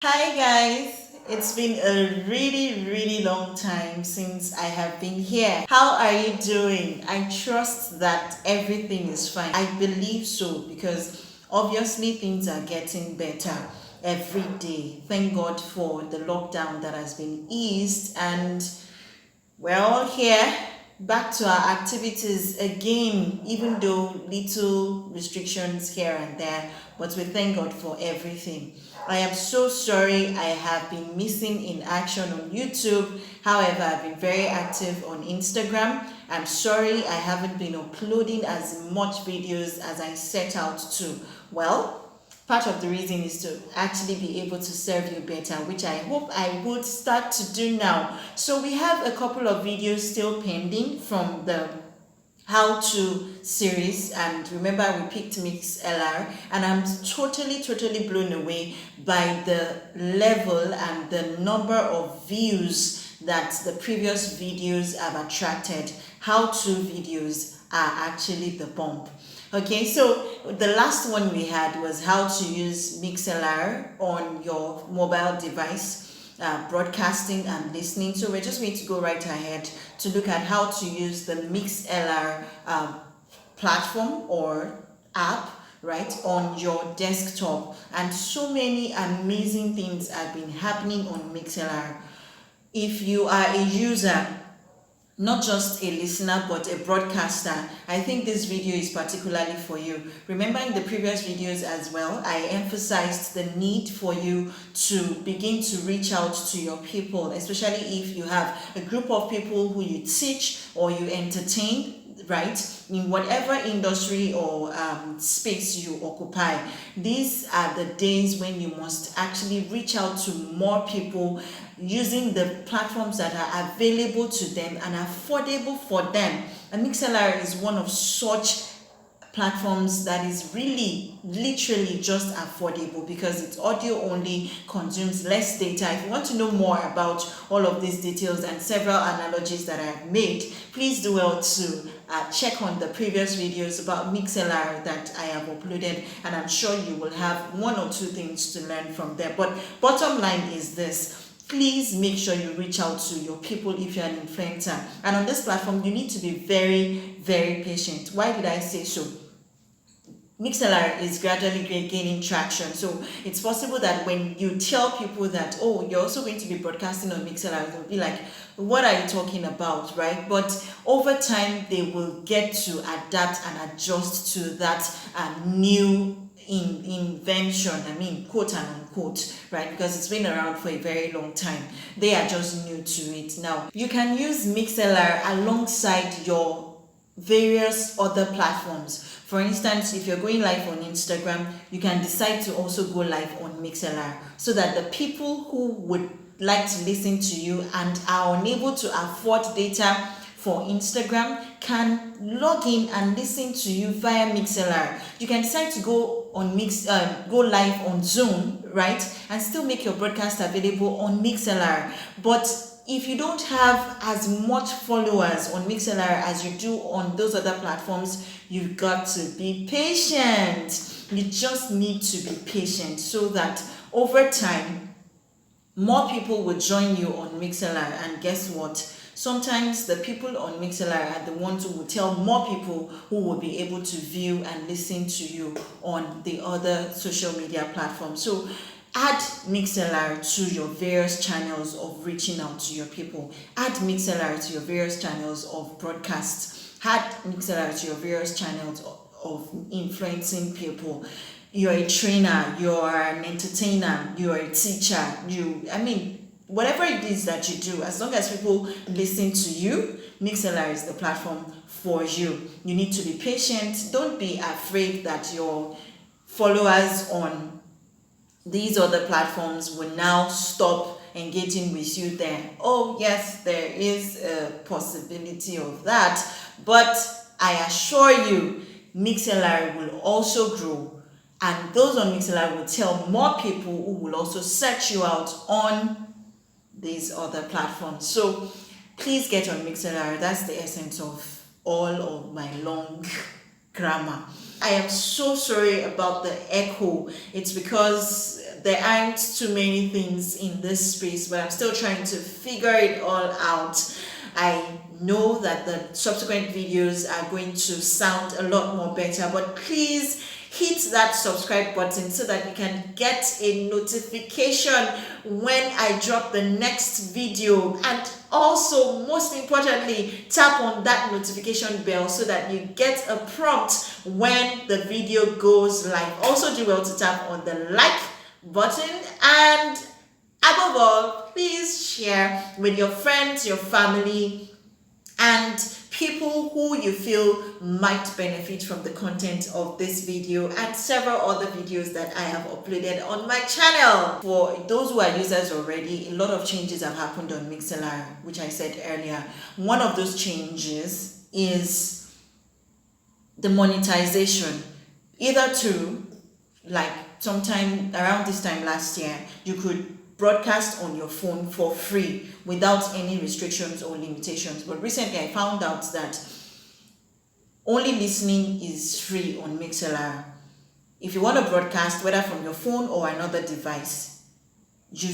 Hi guys, it's been a really long time since I have been here. How are you doing? I trust that everything is fine. I believe so because obviously things are getting better every day. Thank God for the lockdown that has been eased, and we're all here back to our activities again, even though little restrictions here and there, but we thank God for everything. I am so sorry I have been missing in action on YouTube. However, I've been very active on Instagram. I'm sorry I haven't been uploading as much videos as I set out to. Well, part of the reason is to actually be able to serve you better, which I hope I would start to do now. So we have a couple of videos still pending from the how to series, and remember we picked Mixlr, and I'm totally blown away by the level and the number of views that the previous videos have attracted. How to videos are actually the bomb. Okay, so the last one we had was how to use Mixlr on your mobile device, broadcasting and listening. So we're just going to go right ahead to look at how to use the Mixlr platform or app, right, on your desktop. And so many amazing things have been happening on Mixlr. If you are a user, not just a listener but a broadcaster, I think this video is particularly for you. Remember, in the previous videos as well, I emphasized the need for you to begin to reach out to your people, especially if you have a group of people who you teach or you entertain, right, in whatever industry or space you occupy. These are the days when you must actually reach out to more people using the platforms that are available to them and affordable for them. And Mixlr is one of such platforms that is really literally just affordable because it's audio only, consumes less data. If you want to know more about all of these details and several analogies that I have made, please do well to check on the previous videos about Mixlr that I have uploaded, and I'm sure you will have one or two things to learn from there. But bottom line is this: please make sure you reach out to your people if you're an influencer. And on this platform, you need to be very patient. Why did I say so? Mixlr is gradually gaining traction. So it's possible that when you tell people that, oh, you're also going to be broadcasting on Mixlr, they'll be like, what are you talking about, right? But over time, they will get to adapt and adjust to that new invention, I mean, quote and unquote, right? Because it's been around for a very long time. They are just new to it. Now, you can use Mixlr alongside your various other platforms. For instance, if you're going live on Instagram, you can decide to also go live on Mixlr so that the people who would like to listen to you and are unable to afford data for Instagram can log in and listen to you via Mixlr. You can decide to go on go live on Zoom, right, and still make your broadcast available on Mixlr. But if you don't have as much followers on Mixlr as you do on those other platforms, you've got to be patient. You just need to be patient so that over time, more people will join you on Mixlr. And guess what? Sometimes the people on Mixlr are the ones who will tell more people who will be able to view and listen to you on the other social media platforms. So add Mixlr to your various channels of reaching out to your people. Add Mixlr to your various channels of broadcasts. Add Mixlr to your various channels of influencing people. You're a trainer, you're an entertainer, you're a teacher, whatever it is that you do, as long as people listen to you, Mixlr is the platform for you. You need to be patient. Don't be afraid that your followers on these other platforms will now stop engaging with you there. Oh yes, there is a possibility of that, but I assure you, Mixlr will also grow, and those on Mixlr will tell more people who will also search you out on these other platforms. So please get on Mixlr. That's the essence of all of my long grammar. I am so sorry about the echo. It's because there aren't too many things in this space, but I'm still trying to figure it all out. I know that the subsequent videos are going to sound a lot more better, but please hit that subscribe button so that you can get a notification when I drop the next video, and also most importantly tap on that notification bell so that you get a prompt when the video goes live. Also do well to tap on the like button, and above all, please share with your friends, your family, and people who you feel might benefit from the content of this video and several other videos that I have uploaded on my channel. For those who are users already, a lot of changes have happened on Mixlr, which I said earlier. One of those changes is the monetization. Either to, like sometime around this time last year, you could broadcast on your phone for free without any restrictions or limitations. But recently I found out that only listening is free on Mixlr. If you want to broadcast, whether from your phone or another device, you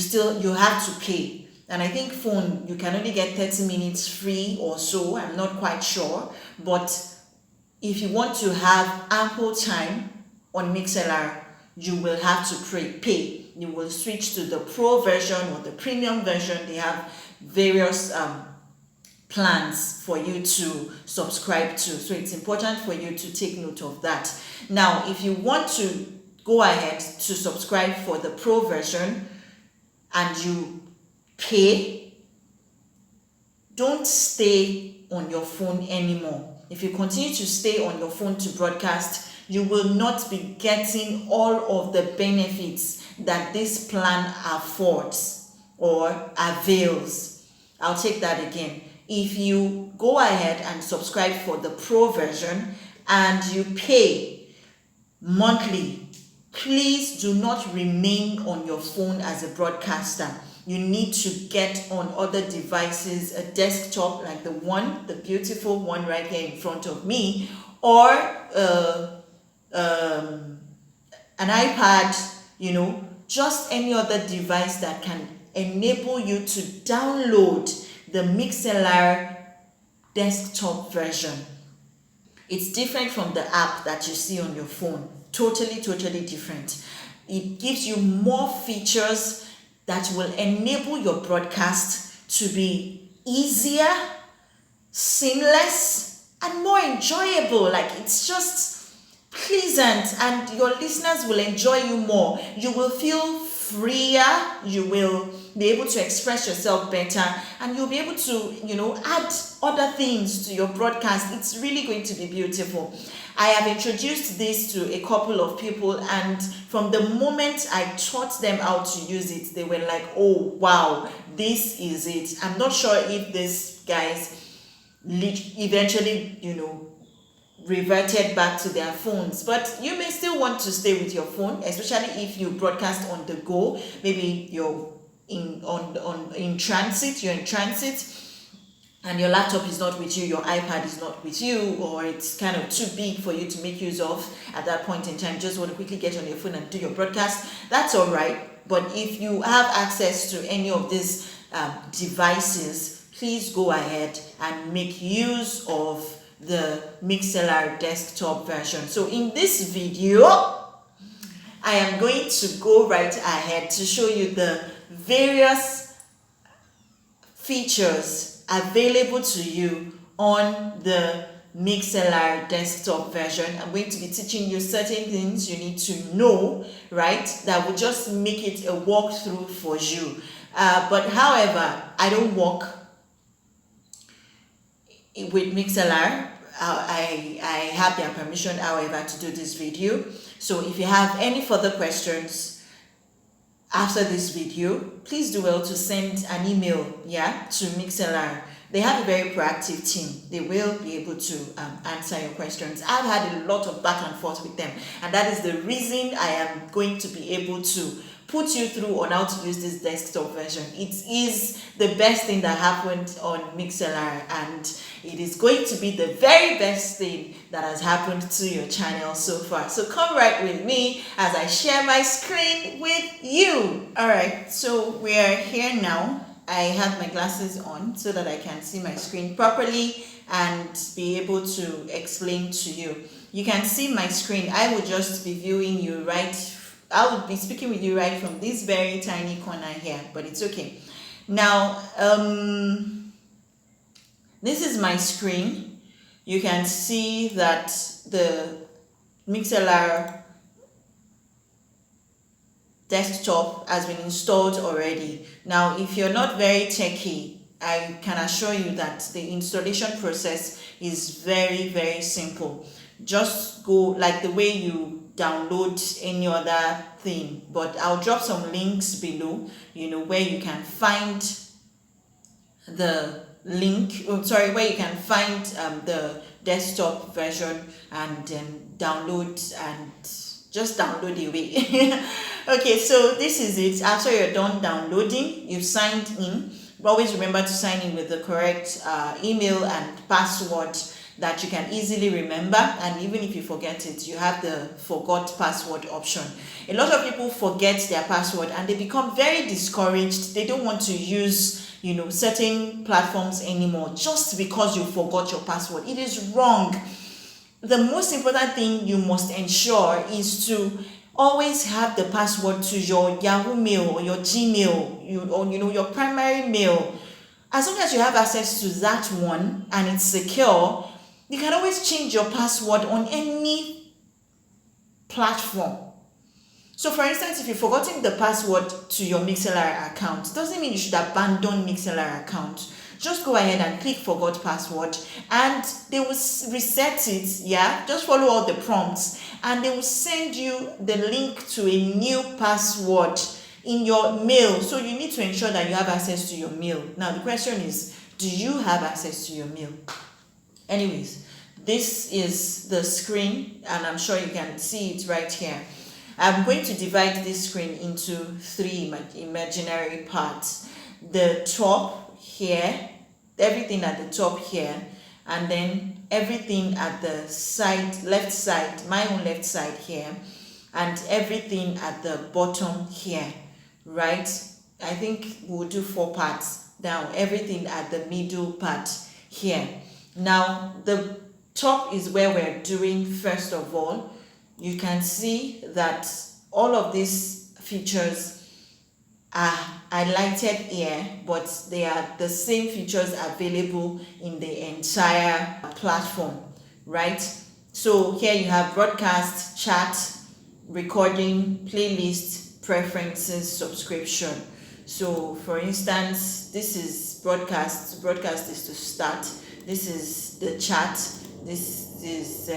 have to pay. And I think phone, you can only get 30 minutes free or so. I'm not quite sure. But if you want to have ample time on Mixlr, you will have to pay. You will switch to the pro version or the premium version. They have various plans for you to subscribe to. So it's important for you to take note of that. Now, if you want to go ahead to subscribe for the pro version and you pay, don't stay on your phone anymore. If you continue to stay on your phone to broadcast, you will not be getting all of the benefits that this plan affords or avails. I'll take that again. If you go ahead and subscribe for the pro version and you pay monthly, please do not remain on your phone as a broadcaster. You need to get on other devices, a desktop like the beautiful one right here in front of me, or an iPad, just any other device that can enable you to download the Mixlr desktop version. It's different from the app that you see on your phone. Totally different. It gives you more features that will enable your broadcast to be easier, seamless, and more enjoyable. Like, it's just pleasant, and your listeners will enjoy you more. You will feel freer, you will be able to express yourself better, and you'll be able to add other things to your broadcast. It's really going to be beautiful. I have introduced this to a couple of people, and from the moment I taught them how to use it, they were like, oh wow, this is it. I'm not sure if these guys eventually reverted back to their phones, but you may still want to stay with your phone, especially if you broadcast on the go. Maybe you're in transit and your laptop is not with you, your iPad is not with you, or it's kind of too big for you to make use of at that point in time. Just want to quickly get on your phone and do your broadcast. That's all right. But if you have access to any of these devices, please go ahead and make use of the Mixlr desktop version. So in this video, I am going to go right ahead to show you the various features available to you on the Mixlr desktop version. I'm going to be teaching you certain things you need to know, right? That will just make it a walkthrough for you. But however, I don't walk with Mixlr. I have their permission, however, to do this video. So if you have any further questions after this video, please do well to send an email, to Mixlr. They have a very proactive team. They will be able to answer your questions. I've had a lot of back and forth with them, and that is the reason I am going to be able to put you through on how to use this desktop version. It is the best thing that happened on Mixlr, and it is going to be the very best thing that has happened to your channel so far. So come right with me as I share my screen with you. All right, so we are here now. I have my glasses on so that I can see my screen properly and be able to explain to you. You can see my screen. I will just be viewing you I will be speaking with you right from this very tiny corner here, but it's okay. Now, this is my screen. You can see that the Mixlr desktop has been installed already. Now, if you're not very techy, I can assure you that the installation process is very, very simple. Just go like the way you download any other thing, but I'll drop some links below, where you can find the where you can find the desktop version, and then download and just download away. Okay, so this is it. After you're done downloading, you've signed in. But always remember to sign in with the correct email and password that you can easily remember. And even if you forget it, you have the forgot password option. A lot of people forget their password and they become very discouraged. They don't want to use certain platforms anymore just because you forgot your password. It is wrong. The most important thing you must ensure is to always have the password to your Yahoo mail or your Gmail, or your primary mail. As long as you have access to that one and it's secure, you can always change your password on any platform. So for instance, if you've forgotten the password to your Mixlr account, doesn't mean you should abandon Mixlr account. Just go ahead and click forgot password and they will reset it. Yeah, just follow all the prompts and they will send you the link to a new password in your mail. So you need to ensure that you have access to your mail. Now the question is, do you have access to your mail? Anyways, this is the screen and I'm sure you can see it right here. I'm going to divide this screen into 3 imaginary parts. The top here, everything at the top here, and then everything at the side, left side, my own left side here, and everything at the bottom here, right? I think we'll do 4 parts now, everything at the middle part here. Now, the top is where we're doing first of all. You can see that all of these features are highlighted here, but they are the same features available in the entire platform, right? So here you have broadcast, chat, recording, playlist, preferences, subscription. So for instance, this is broadcast. Broadcast is to start. This is the chat. This is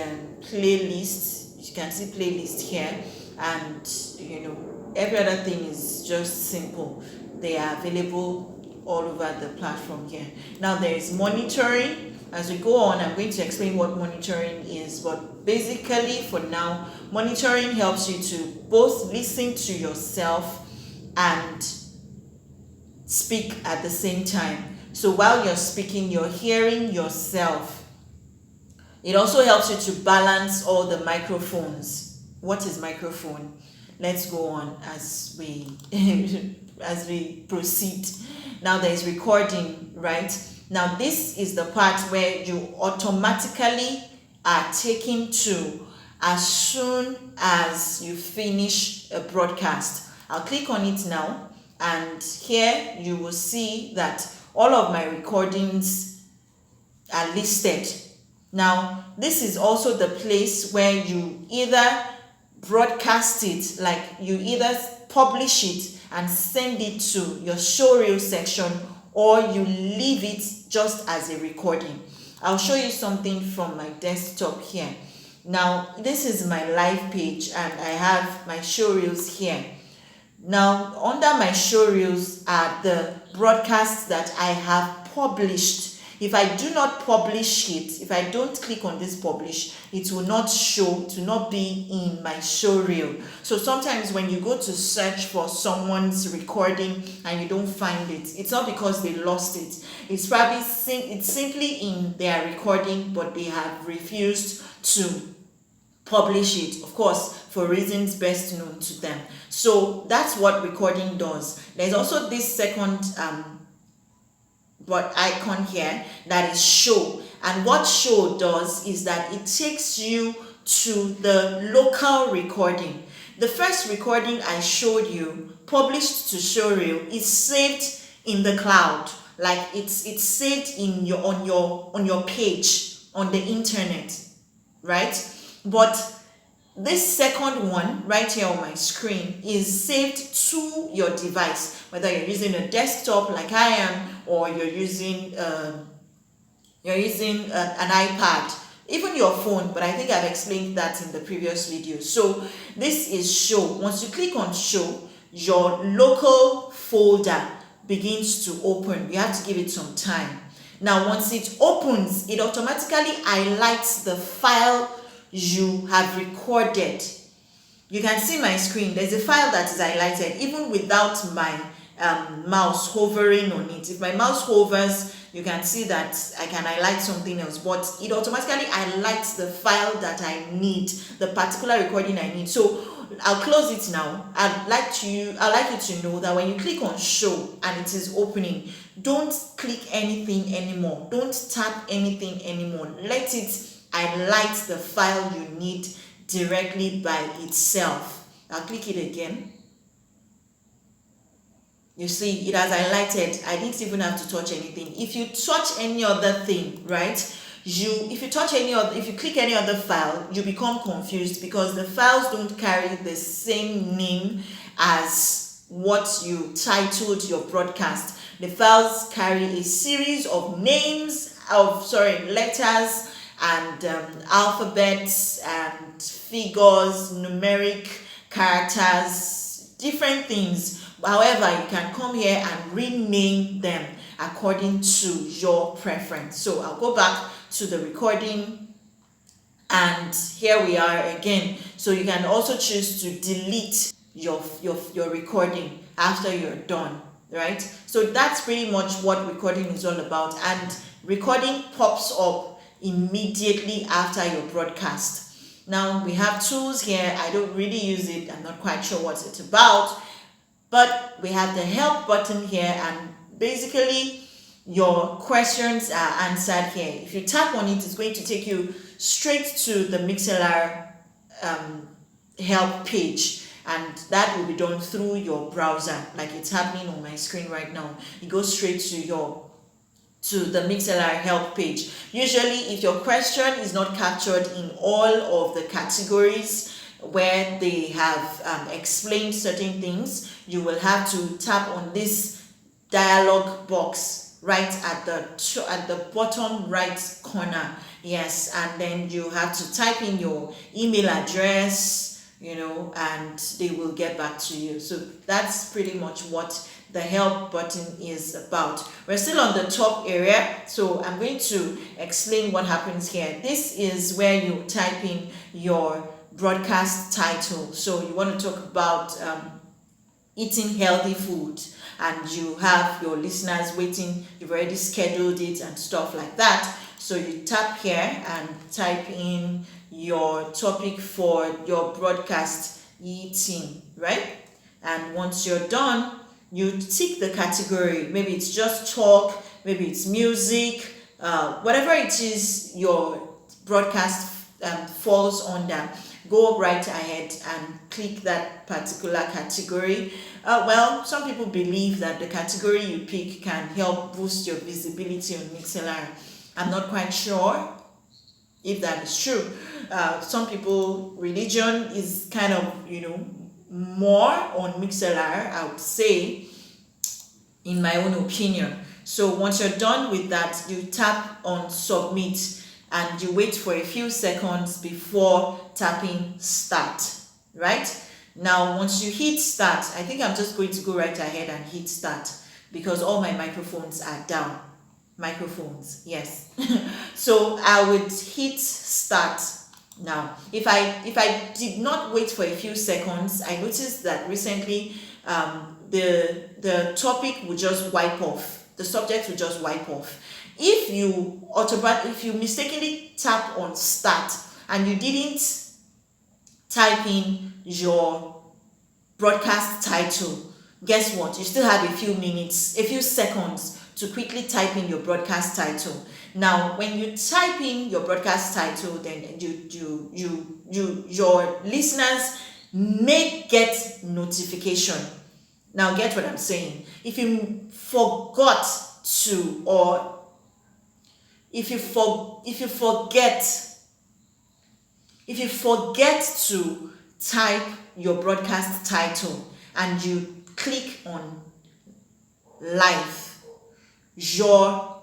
playlist. You can see playlist here, and every other thing is just simple. They are available all over the platform here. Now there is monitoring. As we go on, I'm going to explain what monitoring is, but basically for now, monitoring helps you to both listen to yourself and speak at the same time. So while you're speaking, you're hearing yourself. It also helps you to balance all the microphones. What is microphone? Let's go on as we as we proceed. Now there is recording, right? Now this is the part where you automatically are taken to as soon as you finish a broadcast. I'll click on it now, and here you will see that all of my recordings are listed. Now, this is also the place where you either broadcast it, like you either publish it and send it to your showreel section, or you leave it just as a recording. I'll show you something from my desktop here. Now, this is my live page and I have my showreels here. Now, under my showreels are the broadcasts that I have published If I do not publish it, if I don't click on this publish, it will not show, it will not be in my show reel. So sometimes when you go to search for someone's recording and you don't find it, it's not because they lost it. It's probably it's simply in their recording, but they have refused to publish it, of course, for reasons best known to them. So that's what recording does. There's also this second but icon here, that is show. And what show does is that it takes you to the local recording. The first recording I showed you, published to showreel, is saved in the cloud. Like it's saved in your on your page on the internet, right? But this second one right here on my screen is saved to your device, whether you're using a desktop like I am, or you're using an iPad, even your phone, but I think I've explained that in the previous video. So this is show. Once you click on show, your local folder begins to open. You have to give it some time. Now once it opens, it automatically highlights the file you have recorded. You can see my screen. There's a file that is highlighted even without my mouse hovering on it. If my mouse hovers, you can see that I can highlight something else, but it automatically highlights the file that I need, the particular recording I need. So I'll close it now. I'd like you to know that when you click on show and it is opening, don't click anything anymore. Don't tap anything anymore. Let it highlight the file you need directly by itself. I'll click it again. You see, it has highlighted. I didn't even have to touch anything. If you touch any other thing, right? If you click any other file, you become confused because the files don't carry the same name as what you titled your broadcast. The files carry a series of letters and alphabets and figures, numeric characters, different things. However, you can come here and rename them according to your preference. So I'll go back to the recording, and here we are again. So you can also choose to delete your recording after you're done, right? So that's pretty much what recording is all about. And recording pops up immediately after your broadcast. Now we have tools here. I don't really use it. I'm not quite sure what it's about, but we have the help button here, and basically your questions are answered here. If you tap on it, it's going to take you straight to the Mixlr help page, and that will be done through your browser, like it's happening on my screen right now. It goes straight to the Mixlr help page. Usually, if your question is not captured in all of the categories where they have explained certain things, you will have to tap on this dialog box right at the bottom right corner. Yes, and then you have to type in your email address, and they will get back to you. So that's pretty much what the help button is about. We're still on the top area, so I'm going to explain what happens here. This is where you type in your broadcast title. So you want to talk about eating healthy food, and you have your listeners waiting, you've already scheduled it and stuff like that. So you tap here and type in your topic for your broadcast, eating, right? And once you're done, you tick the category. Maybe it's just talk, maybe it's music, whatever it is your broadcast falls under. Go right ahead and click that particular category. Well, some people believe that the category you pick can help boost your visibility on Mixlr. I'm not quite sure if that is true. Some people, religion is kind of, more on Mixlr, I would say, in my own opinion. So once you're done with that, you tap on submit, and you wait for a few seconds before tapping start, right? Now, once you hit start, I think I'm just going to go right ahead and hit start because all my microphones are down. microphones. Yes. So I would hit start now. If I did not wait for a few seconds, I noticed that recently the topic would just wipe off. The subject would just wipe off. If you mistakenly tap on start and you didn't type in your broadcast title, guess what? You still have a few minutes, a few seconds to quickly type in your broadcast title. Now, when you type in your broadcast title, then your listeners may get notification. Now, get what I'm saying. If you forgot to, or if you forget to type your broadcast title and you click on live, your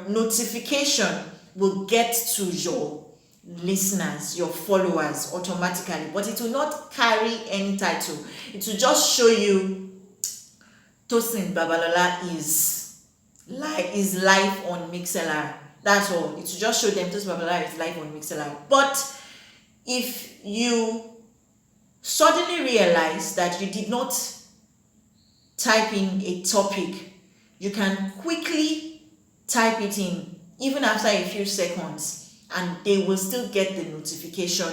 notification will get to your listeners, your followers automatically, but it will not carry any title. It will just show you Tosin Babalola is live on Mixlr. That's all. It will just show them Tosin Babalola is live on Mixlr. But if you suddenly realize that you did not type in a topic, you can quickly type it in even after a few seconds, and they will still get the notification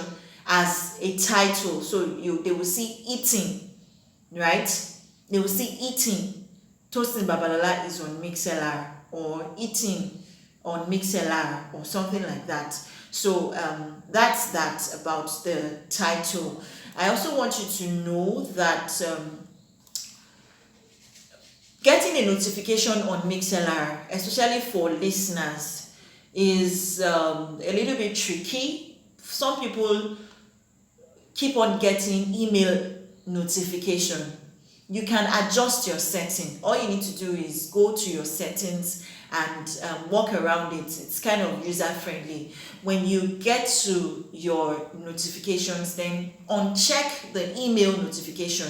as a title. So they will see eating, right? They will see eating. Tosin Babalola is on Mixlr, or eating on Mixlr, or something like that. So that's that about the title. I also want you to know that getting a notification on Mixlr, especially for listeners, is a little bit tricky. Some people keep on getting email notification. You can adjust your setting. All you need to do is go to your settings and walk around it. It's kind of user friendly. When you get to your notifications, then uncheck the email notification.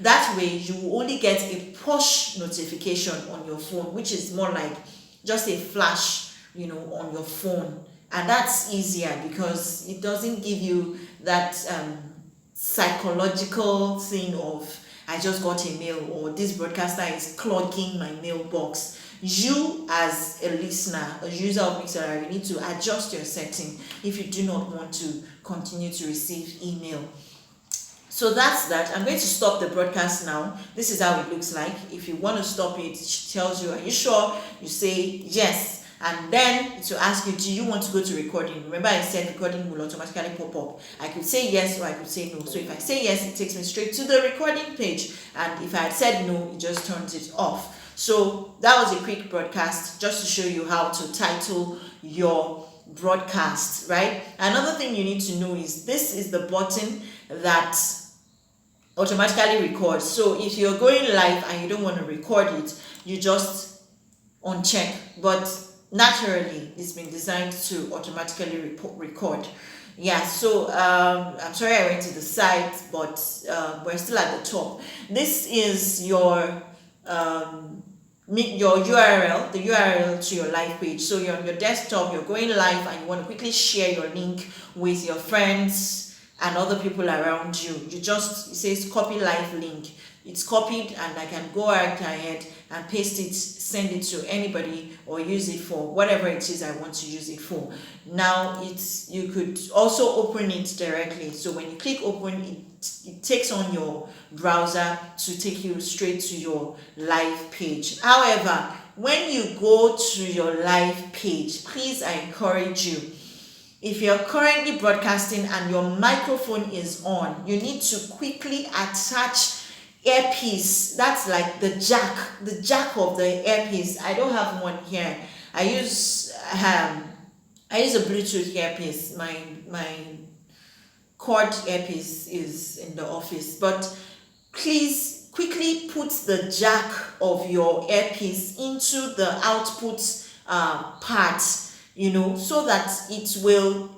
That way you will only get a push notification on your phone, which is more like just a flash, on your phone. And that's easier because it doesn't give you that psychological thing of, I just got a mail, or this broadcaster is clogging my mailbox. You as a listener, a user of Mixlr, you need to adjust your setting if you do not want to continue to receive email. So that's that. I'm going to stop the broadcast now. This is how it looks like. If you want to stop it, it tells you, are you sure? You say yes. And then it will ask you, do you want to go to recording? Remember I said recording will automatically pop up. I could say yes, or I could say no. So if I say yes, it takes me straight to the recording page. And if I had said no, it just turns it off. So that was a quick broadcast just to show you how to title your broadcast, right? Another thing you need to know is this is the button that automatically records. So if you're going live and you don't want to record it, you just uncheck. But naturally, it's been designed to automatically record. Yeah, so I'm sorry I went to the side, but we're still at the top. This is your URL, the URL to your live page. So you're on your desktop, you're going live, and you want to quickly share your link with your friends and other people around you. It says copy live link. It's copied, and I can go right ahead and paste it, send it to anybody, or use it for whatever it is I want to use it for. Now you could also open it directly. So when you click open, it takes on your browser to take you straight to your live page. However, when you go to your live page, please, I encourage you, if you're currently broadcasting and your microphone is on, you need to quickly attach earpiece. That's like the jack of the earpiece. I don't have one here. I use a Bluetooth earpiece. My cord earpiece is in the office, but please quickly put the jack of your earpiece into the output part, so that it will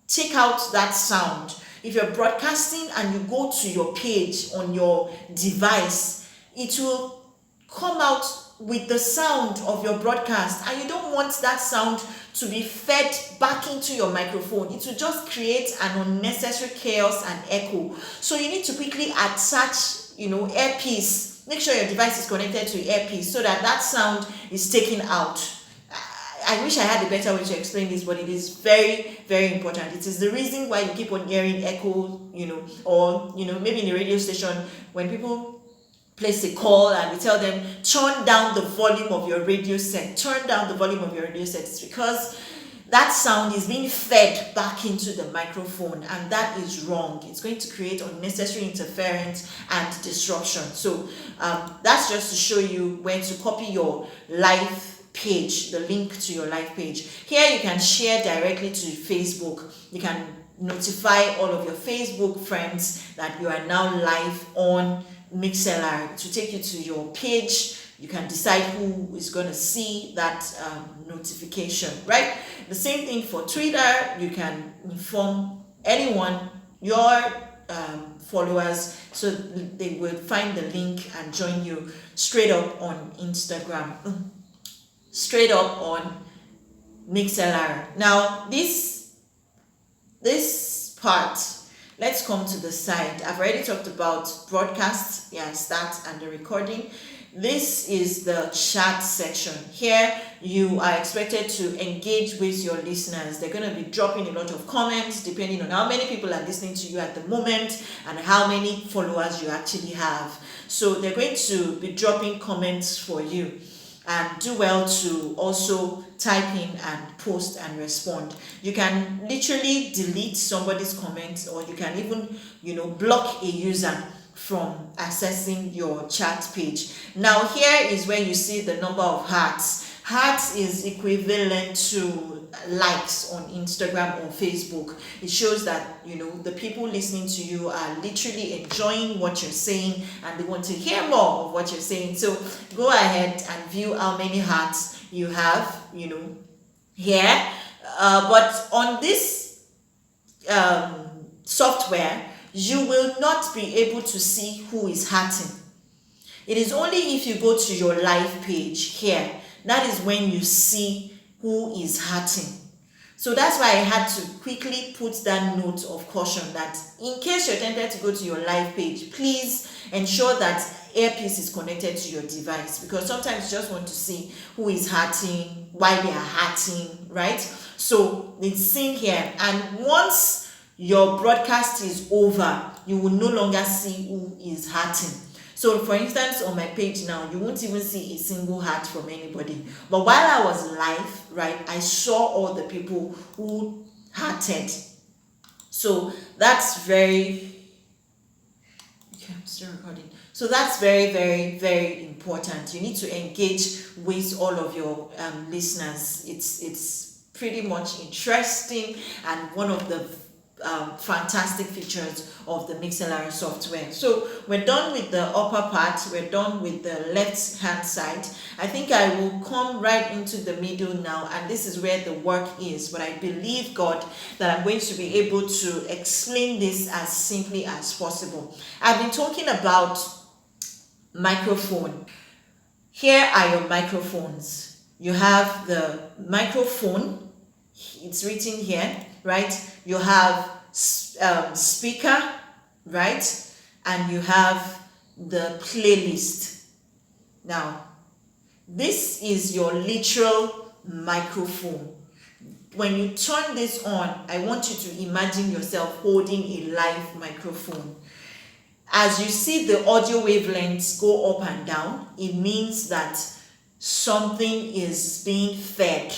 take out that sound. If you're broadcasting and you go to your page on your device, it will come out with the sound of your broadcast, and you don't want that sound to be fed back into your microphone. It will just create an unnecessary chaos and echo. So you need to quickly attach, earpiece. Make sure your device is connected to earpiece so that that sound is taken out. I wish I had a better way to explain this, but it is very, very important. It is the reason why you keep on hearing echo, or maybe in a radio station when people place a call and we tell them turn down the volume of your radio set. Turn down the volume of your radio set. It's because that sound is being fed back into the microphone, and that is wrong. It's going to create unnecessary interference and disruption. So that's just to show you where to copy your live page, the link to your live page. Here you can share directly to Facebook. You can notify all of your Facebook friends that you are now live on Mixlr to take you to your page. You can decide who is going to see that notification, right? The same thing for Twitter. You can inform anyone, your followers, so they will find the link and join you straight up on Instagram, straight up on Mixlr. Now this part, let's come to the side. I've already talked about broadcast, start and the recording. This is the chat section. Here you are expected to engage with your listeners. They're going to be dropping a lot of comments depending on how many people are listening to you at the moment and how many followers you actually have. So they're going to be dropping comments for you, and do well to also type in and post and respond. You can literally delete somebody's comments, or you can even block a user from accessing your chat page. Now here is where you see the number of hearts. Hearts is equivalent to likes on Instagram or Facebook. It shows that the people listening to you are literally enjoying what you're saying and they want to hear more of what you're saying. So go ahead and view how many hearts you have here. But on this software, you will not be able to see who is hearting. It is only if you go to your live page here, that is when you see who is hearting. So that's why I had to quickly put that note of caution that in case you're tempted to go to your live page, please ensure that earpiece is connected to your device, because sometimes you just want to see who is hearting, why they are hearting, right? So it's seen here, and once your broadcast is over, you will no longer see who is hearting. So for instance, on my page now, you won't even see a single heart from anybody. But while I was live, right, I saw all the people who hearted. So that's very, okay, I'm still recording. So that's very, very, very important. You need to engage with all of your listeners. It's pretty much interesting and one of the fantastic features of the Mixlr software. So we're done with the upper part, we're done with the left hand side. I think I will come right into the middle now, and this is where the work is, but I believe God that I'm going to be able to explain this as simply as possible. I've been talking about microphone. Here are your microphones. You have the microphone, it's written here, right? You have speaker, right? And you have the playlist. Now, this is your literal microphone. When you turn this on, I want you to imagine yourself holding a live microphone. As you see the audio wavelengths go up and down, it means that something is being fed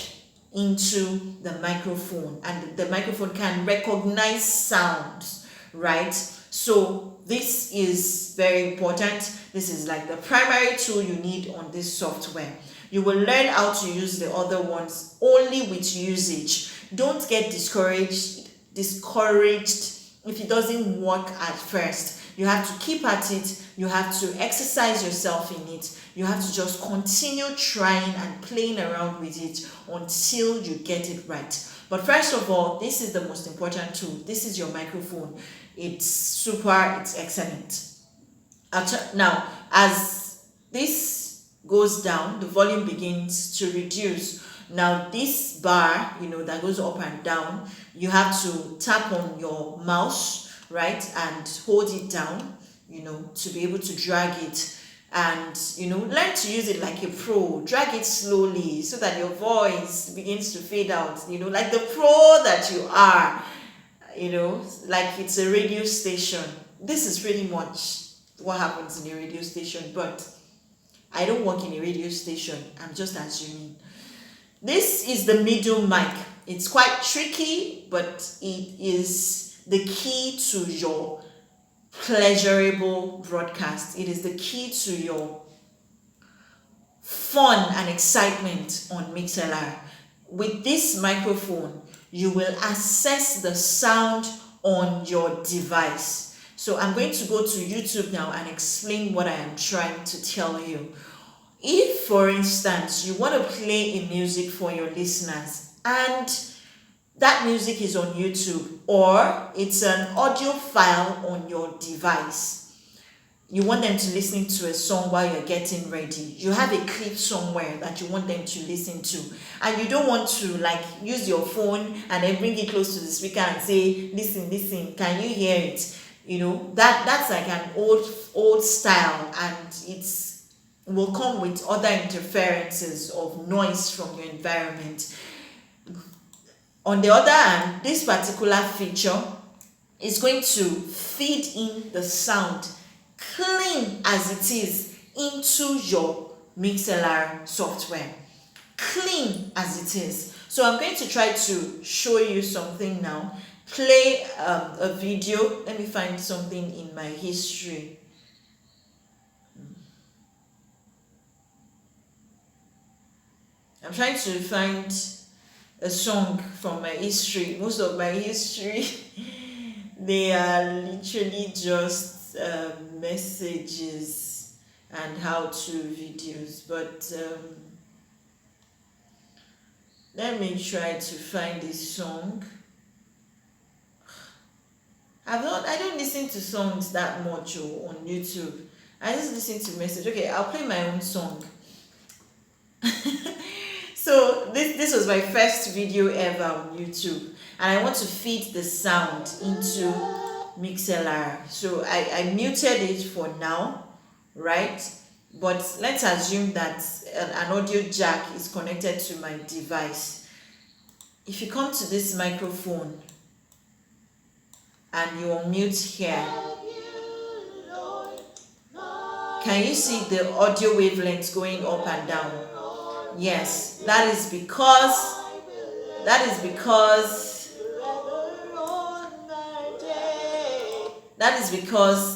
into the microphone, and the microphone can recognize sounds, right? So this is very important. This is like the primary tool you need on this software. You will learn how to use the other ones only with usage. Don't get discouraged if it doesn't work at first. You have to keep at it. You have to exercise yourself in it. You have to just continue trying and playing around with it until you get it right. But first of all, this is the most important tool. This is your microphone. It's super, it's excellent. Now, as this goes down, the volume begins to reduce. Now this bar, that goes up and down, you have to tap on your mouse, right, and hold it down, to be able to drag it. And learn to use it like a pro. Drag it slowly so that your voice begins to fade out, like the pro that you are, like it's a radio station. This is pretty much what happens in a radio station, but I don't work in a radio station. I'm just assuming. This is the middle mic. It's quite tricky, but it is the key to your pleasurable broadcast. It is the key to your fun and excitement on Mixlr. With this microphone, you will access the sound on your device. So I'm going to go to YouTube now and explain what I am trying to tell you. If, for instance, you want to play a music for your listeners and that music is on YouTube, or it's an audio file on your device, you want them to listen to a song while you're getting ready, you have a clip somewhere that you want them to listen to, and you don't want to use your phone and then bring it close to the speaker and say, listen, can you hear it? That's like an old style, and it's will come with other interferences of noise from your environment. On the other hand, this particular feature is going to feed in the sound clean as it is into your Mixlr software. Clean as it is. So I'm going to try to show you something now. Play a video. Let me find something in my history. I'm trying to find a song from my history. Most of my history, they are literally just messages and how-to videos. But let me try to find this song. I don't listen to songs that much on YouTube. I just listen to message. Okay, I'll play my own song. So this was my first video ever on YouTube, and I want to feed the sound into Mixlr. So I muted it for now, right? But let's assume that an audio jack is connected to my device. If you come to this microphone and you unmute here, can you see the audio wavelengths going up and down? Yes, that is because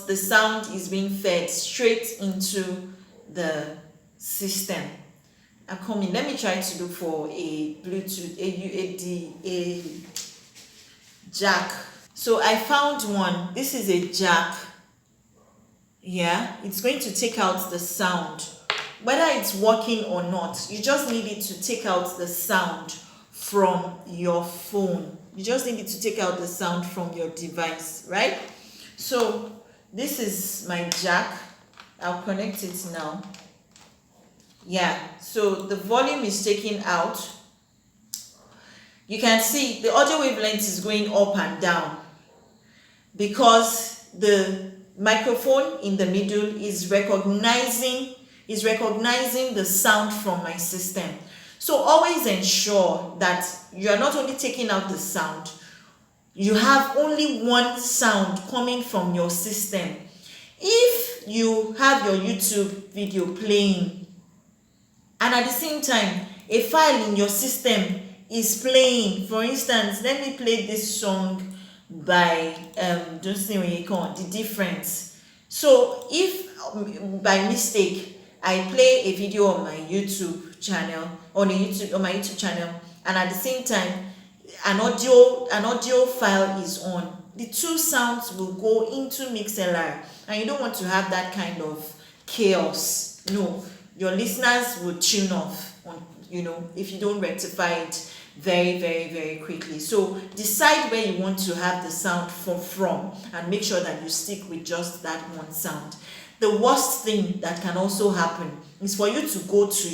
the sound is being fed straight into the system. I'm coming. Let me try to look for a Bluetooth, a jack. So I found one. This is a jack. Yeah, it's going to take out the sound. Whether it's working or not, you just need it to take out the sound from your phone. You just need it to take out the sound from your device, right? So this is my jack. I'll connect it now. Yeah, so the volume is taken out. You can see the audio wavelength is going up and down because the microphone in the middle is recognizing the sound from my system. So always ensure that you are not only taking out the sound, you have only one sound coming from your system. If you have your YouTube video playing and at the same time a file in your system is playing, for instance, let me play this song by The Difference. So if by mistake I play a video on my YouTube channel, on my YouTube channel, and at the same time an audio file is on, the two sounds will go into Mixlr, and you don't want to have that kind of chaos. No, your listeners will tune off on, if you don't rectify it very quickly. So decide where you want to have the sound from and make sure that you stick with just that one sound. The worst thing that can also happen is for you to go to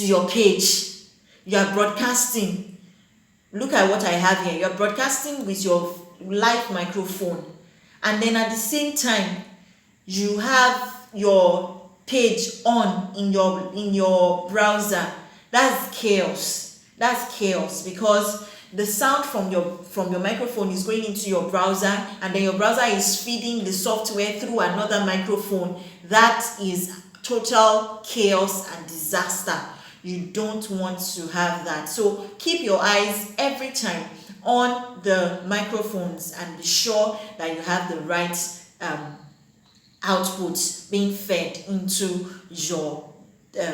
your page. You are broadcasting. Look at what I have here. You're broadcasting with your live microphone, and then at the same time you have your page on in your browser. That's chaos because the sound from your microphone is going into your browser, and then your browser is feeding the software through another microphone. That is total chaos and disaster. You don't want to have that. So keep your eyes every time on the microphones and be sure that you have the right output being fed into your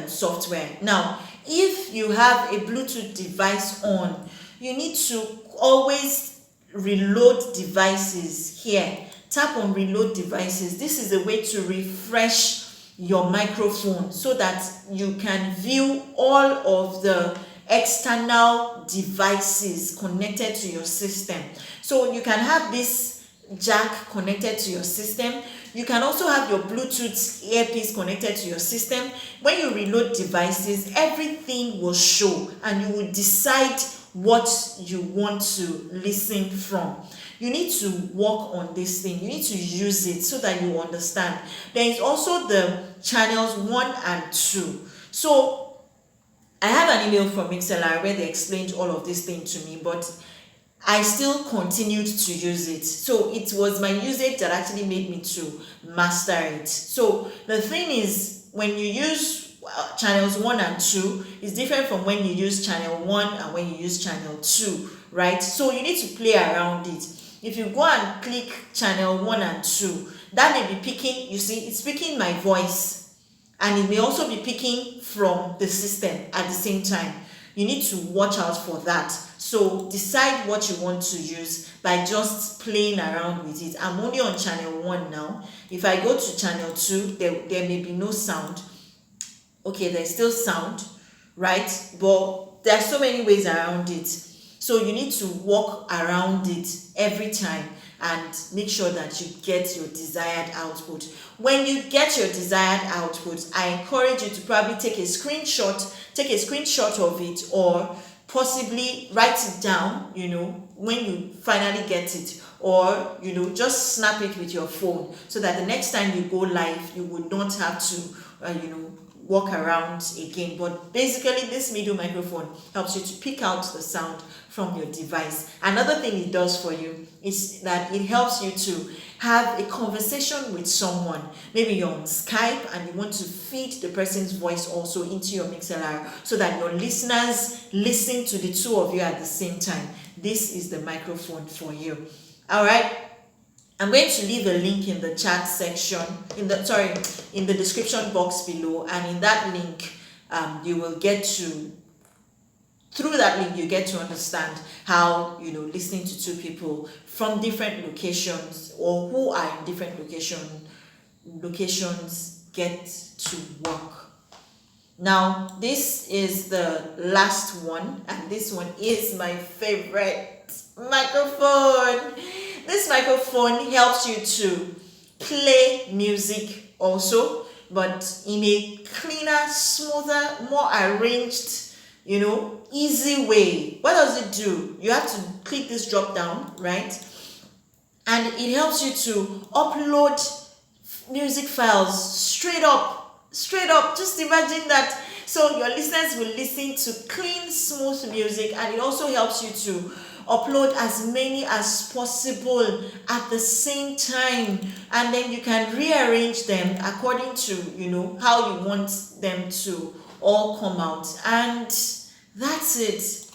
software. Now, if you have a Bluetooth device on, you need to always reload devices here. Tap on reload devices. This is a way to refresh your microphone so that you can view all of the external devices connected to your system. So you can have this jack connected to your system. You can also have your Bluetooth earpiece connected to your system. When you reload devices, everything will show and you will decide what you want to listen from. You need to work on this thing. You need to use it so that you understand. There is also the channels 1 and 2. So I have an email from Mixlr where they explained all of this thing to me, but I still continued to use it. So it was my usage that actually made me to master it. So the thing is, when you use channels 1 and 2, is different from when you use channel 1 and when you use channel 2, right? So you need to play around it. If you go and click channel 1 and 2, that may be picking, you see, it's picking my voice, and it may also be picking from the system at the same time. You need to watch out for that. So decide what you want to use by just playing around with it. I'm only on channel 1 now. If I go to channel 2, there may be no sound. Okay, there's still sound, right? But there are so many ways around it. So you need to walk around it every time and make sure that you get your desired output. When you get your desired output, I encourage you to probably take a screenshot of it, or possibly write it down, when you finally get it, or just snap it with your phone so that the next time you go live you would not have to walk around again. But basically, this middle microphone helps you to pick out the sound from your device. Another thing it does for you is that it helps you to have a conversation with someone. Maybe you're on Skype and you want to feed the person's voice also into your Mixlr so that your listeners listen to the two of you at the same time. This is the microphone for you. All right. I'm going to leave a link in the chat section, in the description box below, and in that link, through that link you get to understand how listening to two people from different locations, or who are in different locations, get to work. Now, this is the last one, and this one is my favorite microphone. This microphone helps you to play music also, but in a cleaner, smoother, more arranged, easy way. What does it do? You have to click this drop down, right? And it helps you to upload music files straight up. Just imagine that. So your listeners will listen to clean, smooth music, and it also helps you to upload as many as possible at the same time, and then you can rearrange them according to how you want them to all come out, and that's it.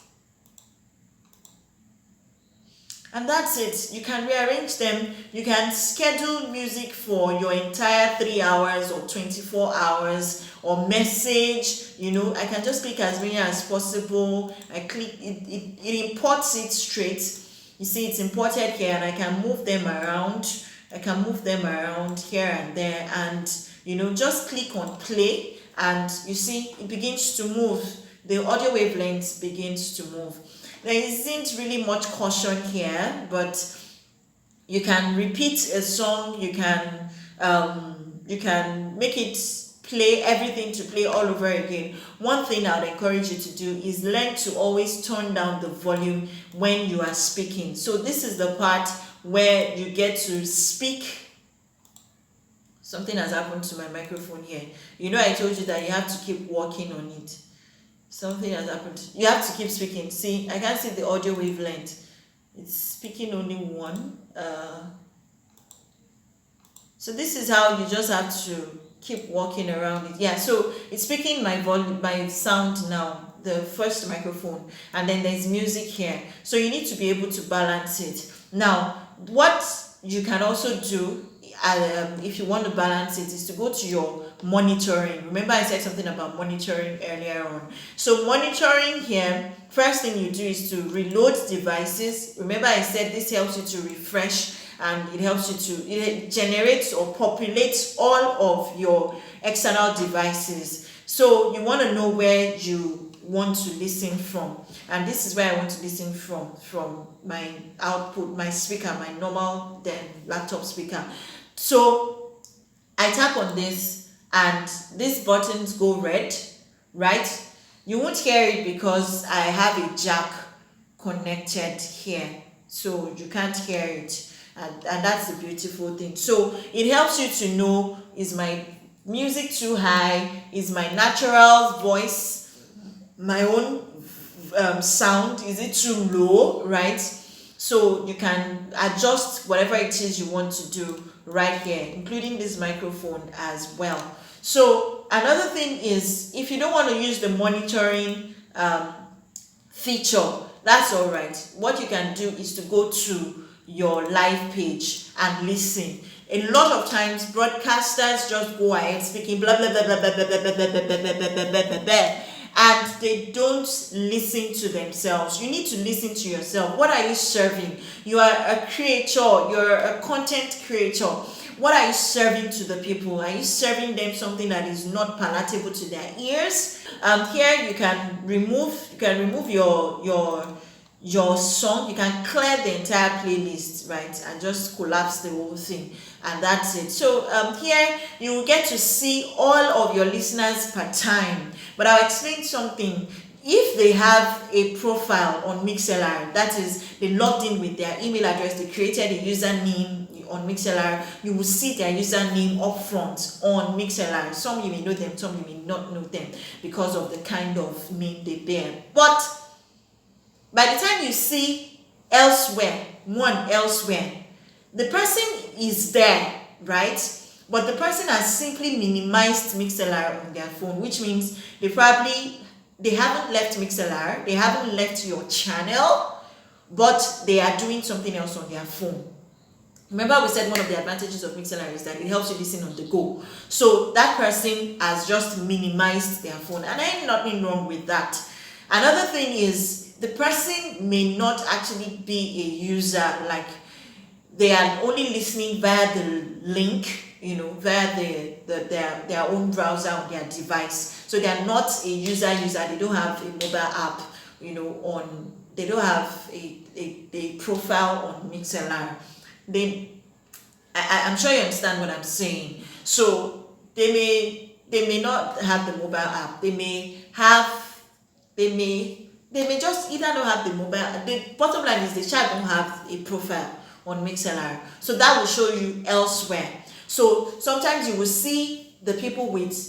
You can rearrange them. You can schedule music for your entire 3 hours or 24 hours, or message. I can just click as many as possible. I click it imports it straight. You see, it's imported here, and I can move them around. Here and there, and just click on play, and you see it begins to move the audio wavelength begins to move. There isn't really much caution here, but you can repeat a song, you can make it play everything to play all over again. One thing I would encourage you to do is learn to always turn down the volume when you are speaking. So this is the part where you get to speak. Something has happened to my microphone here. You know, I told you that you have to keep working on it. Something has happened. You have to keep speaking. See, I can't see the audio wavelength. It's speaking only one. So this is how you just have to keep walking around it. Yeah, so it's speaking my volume, my sound now, the first microphone, and then there's music here. So you need to be able to balance it. Now, what you can also do, if you want to balance it, is to go to your monitoring. Remember I said something about monitoring earlier on. So monitoring here, first thing you do is to reload devices. Remember I said this helps you to refresh, and it helps you to, it generates or populates all of your external devices. So you want to know where you want to listen from, and this is where I want to listen from my output, my speaker, my normal then laptop speaker. So I tap on this and these buttons go red, right? You won't hear it because I have a jack connected here, so you can't hear it, and that's the beautiful thing. So it helps you to know, is my music too high, is my natural voice, my own sound, is it too low, right? So you can adjust whatever it is you want to do right here, including this microphone as well. So another thing is, if you don't want to use the monitoring feature, that's all right. What you can do is to go to your live page and listen. A lot of times broadcasters just go ahead speaking blah blah blah blah blah blah blah blah blah blah blah blah blah blah, and they don't listen to themselves. You need to listen to yourself. What are you serving? You are a creator, you're a content creator. What are you serving to the people? Are you serving them something that is not palatable to their ears? Here you can remove your song. You can clear the entire playlist, right, and just collapse the whole thing, and that's it. So here you will get to see all of your listeners per time. But I'll explain something. If they have a profile on Mixlr, that is, they logged in with their email address, they created a username on Mixlr, you will see their username up front on Mixlr. Some you may know them, some you may not know them because of the kind of name they bear. But by the time you see elsewhere, the person is there, right? But the person has simply minimized Mixlr on their phone, which means they haven't left Mixlr, they haven't left your channel, but they are doing something else on their phone. Remember we said one of the advantages of Mixlr is that it helps you listen on the go. So that person has just minimized their phone, and there ain't nothing wrong with that. Another thing is, the person may not actually be a user, like they are only listening via the link, via their own browser on their device. So they are not a user, they don't have a mobile app, they don't have a profile on Mixlr. I'm sure you understand what I'm saying. So they may not have the mobile app. They may just either not have the mobile. The bottom line is they don't have a profile on Mixlr. So that will show you elsewhere. So sometimes you will see the people with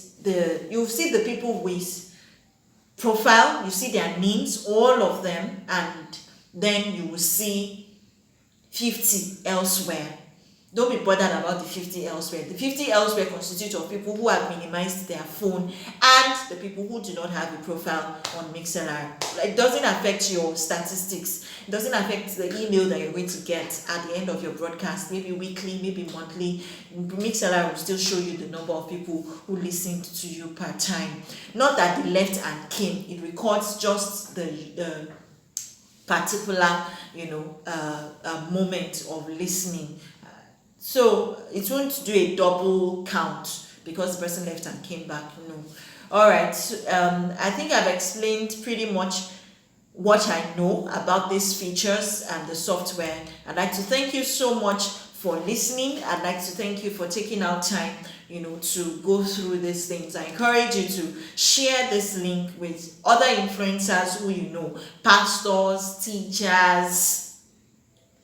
profile, you see their names, all of them, and then you will see 50 elsewhere. Don't be bothered about the 50 elsewhere. The 50 elsewhere constitute of people who have minimized their phone and the people who do not have a profile on Mixlr. It doesn't affect your statistics. It doesn't affect the email that you're going to get at the end of your broadcast, maybe weekly, maybe monthly. Mixlr will still show you the number of people who listened to you per time. Not that they left and came. It records just the particular moment of listening. So it won't do a double count because the person left and came back. No. All right. I think I've explained pretty much what I know about these features and the software. I'd like to thank you so much for listening. I'd like to thank you for taking out time, to go through these things. I encourage you to share this link with other influencers who you know, pastors, teachers,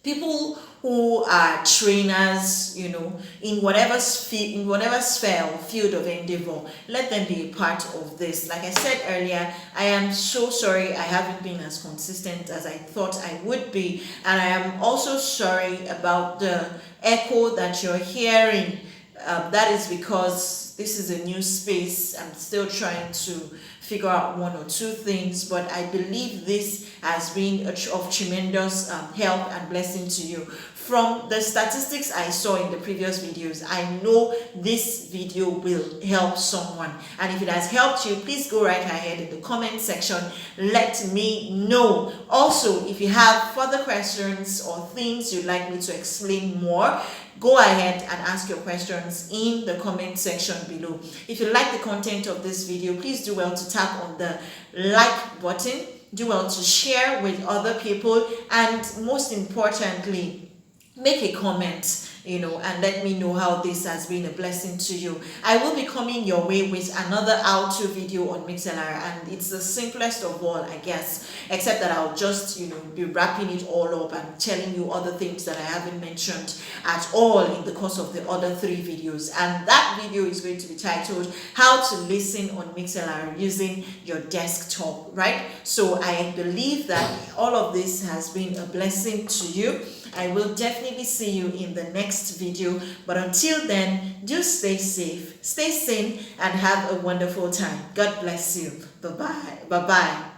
people who are trainers, in whatever sphere or field of endeavor. Let them be a part of this. Like I said earlier, I am so sorry I haven't been as consistent as I thought I would be, and I am also sorry about the echo that you're hearing. That is because this is a new space. I'm still trying to figure out one or two things, but I believe this has been of tremendous help and blessing to you. From the statistics I saw in the previous videos, I know this video will help someone. And if it has helped you, please go right ahead in the comment section. Let me know. Also, if you have further questions or things you'd like me to explain more, go ahead and ask your questions in the comment section below. If you like the content of this video, please do well to tap on the like button. Do well to share with other people, and most importantly, make a comment, and let me know how this has been a blessing to you. I will be coming your way with another how-to video on Mixlr, and it's the simplest of all, I guess, except that I'll just, be wrapping it all up and telling you other things that I haven't mentioned at all in the course of the other 3 videos. And that video is going to be titled How to Listen on Mixlr Using Your Desktop, right? So I believe that all of this has been a blessing to you. I will definitely see you in the next video, but until then, do stay safe, stay sane, and have a wonderful time. God bless you. Bye-bye. Bye-bye.